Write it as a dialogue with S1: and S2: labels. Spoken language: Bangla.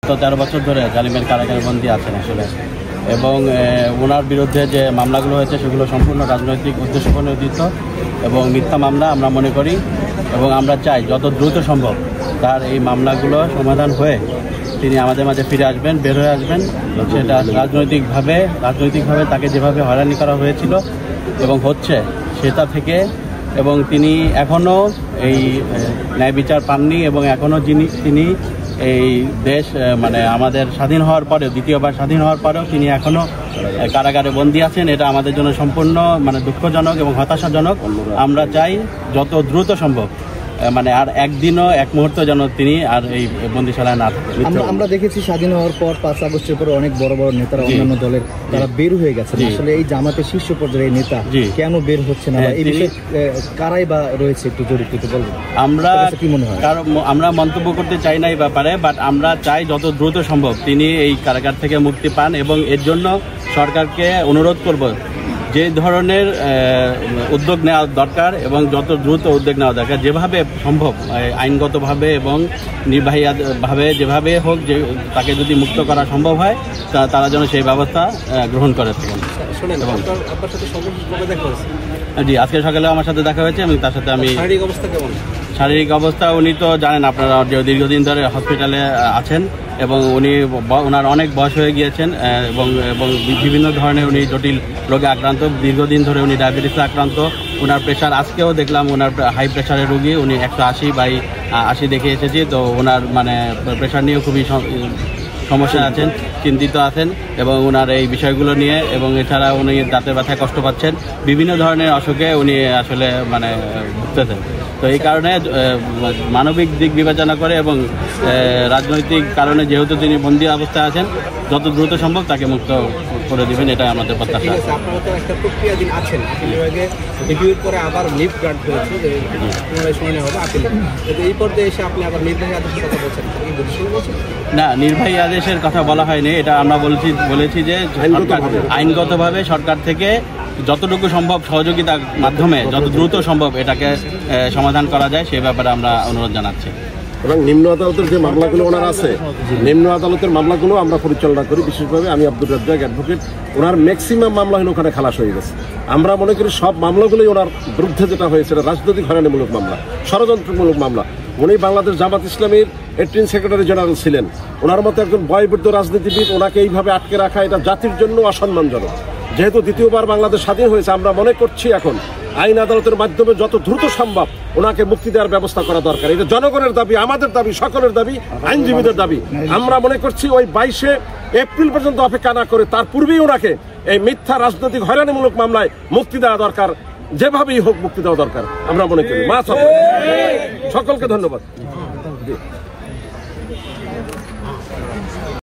S1: তো 13 বছর ধরে জালিমের কারাগারে বন্দী আছেন আসলে, এবং ওনার বিরুদ্ধে যে মামলাগুলো হয়েছে সেগুলো সম্পূর্ণ রাজনৈতিক উদ্দেশ্য প্রণোদিত এবং মিথ্যা মামলা আমরা মনে করি, এবং আমরা চাই যত দ্রুত সম্ভব তার এই মামলাগুলো সমাধান হয়ে তিনি আমাদের মাঝে ফিরে আসবেন, বের হয়ে আসবেন। সেটা রাজনৈতিকভাবে তাকে যেভাবে হয়রানি করা হয়েছিল এবং হচ্ছে সেটা থেকে, এবং তিনি এখনও এই ন্যায় বিচার পাননি, এবং এখনও তিনি এই দেশ মানে আমাদের স্বাধীন হওয়ার পরেও, দ্বিতীয়বার স্বাধীন হওয়ার পরেও তিনি এখনও কারাগারে বন্দী আছেন। এটা আমাদের জন্য সম্পূর্ণ মানে দুঃখজনক এবং হতাশাজনক। আমরা চাই যত দ্রুত সম্ভব মানে আর একদিনও এক মুহূর্ত যেন তিনি আর এই বন্দিশালায় না থাকে।
S2: আমরা দেখেছি স্বাধীন হওয়ার পর 5 আগস্টের পর অনেক বড় বড় নেতারা অন্যান্য দলের তারা বের হয়ে গেছেন। আসলে এই জামাতের শীর্ষ পর্যায়ের নেতা কেন বের হচ্ছে না, এই বিষয়ে কারাই বা রয়েছে একটু জড়িত একটু বলবেন?
S1: আমরা কি মনে হয়? কারণ আমরা মন্তব্য করতে চাই না এই ব্যাপারে, বাট আমরা চাই যত দ্রুত সম্ভব তিনি এই কারাগার থেকে মুক্তি পান, এবং এর জন্য সরকারকে অনুরোধ করব যে ধরনের উদ্যোগ নেওয়া দরকার এবং যত দ্রুত উদ্যোগ নেওয়া দরকার, যেভাবে সম্ভব আইনগতভাবে এবং নির্বাহীভাবে যেভাবে হোক, যে তাকে যদি মুক্ত করা সম্ভব হয় তারা যেন সেই ব্যবস্থা গ্রহণ করে থাকেন। জি, আজকে সকালে আমার সাথে দেখা হয়েছে এবং তার সাথে আমি শারীরিক অবস্থা উনি তো জানেন আপনারা যে দীর্ঘদিন ধরে হসপিটালে আছেন, এবং ওনার অনেক বয়স হয়ে গিয়েছেন, এবং বিভিন্ন ধরনের উনি জটিল রোগে আক্রান্ত, দীর্ঘদিন ধরে উনি ডায়াবেটিসে আক্রান্ত। ওনার প্রেশার আজকেও দেখলাম ওনার হাই প্রেশারের রোগী, উনি 180/80 দেখে এসেছি। তো ওনার মানে প্রেশার নিয়েও খুবই সমস্যা আছেন, চিন্তিত আছেন, এবং ওনার এই বিষয়গুলো নিয়ে, এবং এছাড়া উনি দাঁতের ব্যথায় কষ্ট পাচ্ছেন, বিভিন্ন ধরনের অসুখে উনি আসলে মানে ভুগতেছেন। তো এই কারণে মানবিক দিক বিবেচনা করে এবং রাজনৈতিক কারণে যেহেতু তিনি বন্দী অবস্থায় আছেন, যত দ্রুত সম্ভব তাকে মুক্ত করে দিবেন, এটা আমাদের প্রত্যাশা।
S2: আপনারা তো একটা প্রক্রিয়াধীন আছেন, বিভাগে রিভিউর পরে আবার লিভ গ্রান্ট হয়েছে যে পুনরায় শুনানি হবে আপিলে, কিন্তু এই পর্যায়ে এসে আপনি আবার নির্বাহী আদেশের কথা বলছেন,
S1: না, নির্বাহী আদেশের কথা বলা হয়নি, এটা আমরা বলেছি যে আইনগতভাবে সরকার থেকে যতটুকু সম্ভব সহযোগিতার মাধ্যমে যত দ্রুত সম্ভব এটাকে সমাধান করা যায় সেই ব্যাপারে আমরা অনুরোধ জানাচ্ছি।
S3: এবং নিম্ন আদালতের যে মামলাগুলো ওনার আছে, নিম্ন আদালতের মামলাগুলো আমরা পরিচালনা করি, বিশেষভাবে আমি আব্দুর রাজ্জাক অ্যাডভোকেট, ওনার ম্যাক্সিমাম মামলা হলো ওখানে খালাস হয়ে গেছে। আমরা মনে করি সব মামলাগুলোই ওনার বিরুদ্ধে যেটা হয়েছে রাজনৈতিক হয়রানিমূলক মামলা, ষড়যন্ত্রমূলক মামলা। উনি বাংলাদেশ জামাত ইসলামীর অ্যাক্টিং সেক্রেটারি জেনারেল ছিলেন, ওনার মতো একজন বয়বৃদ্ধ রাজনীতিবিদ, ওনাকে এইভাবে আটকে রাখা এটা জাতির জন্য অসম্মানজনক। যেহেতু দ্বিতীয়বার বাংলাদেশ স্বাধীন হয়েছে, আমরা মনে করছি এখন আইন আদালতের মাধ্যমে যত দ্রুত সম্ভব ওনাকে মুক্তি দেওয়ার ব্যবস্থা করা দরকার। এটা জনগণের দাবি, আমাদের দাবি, সকলের দাবি, আইনজীবীদের দাবি। আমরা মনে করছি ওই 22শে এপ্রিল পর্যন্ত অপেক্ষা না করে তার পূর্বেই ওনাকে এই মিথ্যা রাজনৈতিক হয়রানিমূলক মামলায় মুক্তি দেওয়া দরকার, যেভাবেই হোক মুক্তি দেওয়া দরকার আমরা মনে করি। সকলকে ধন্যবাদ।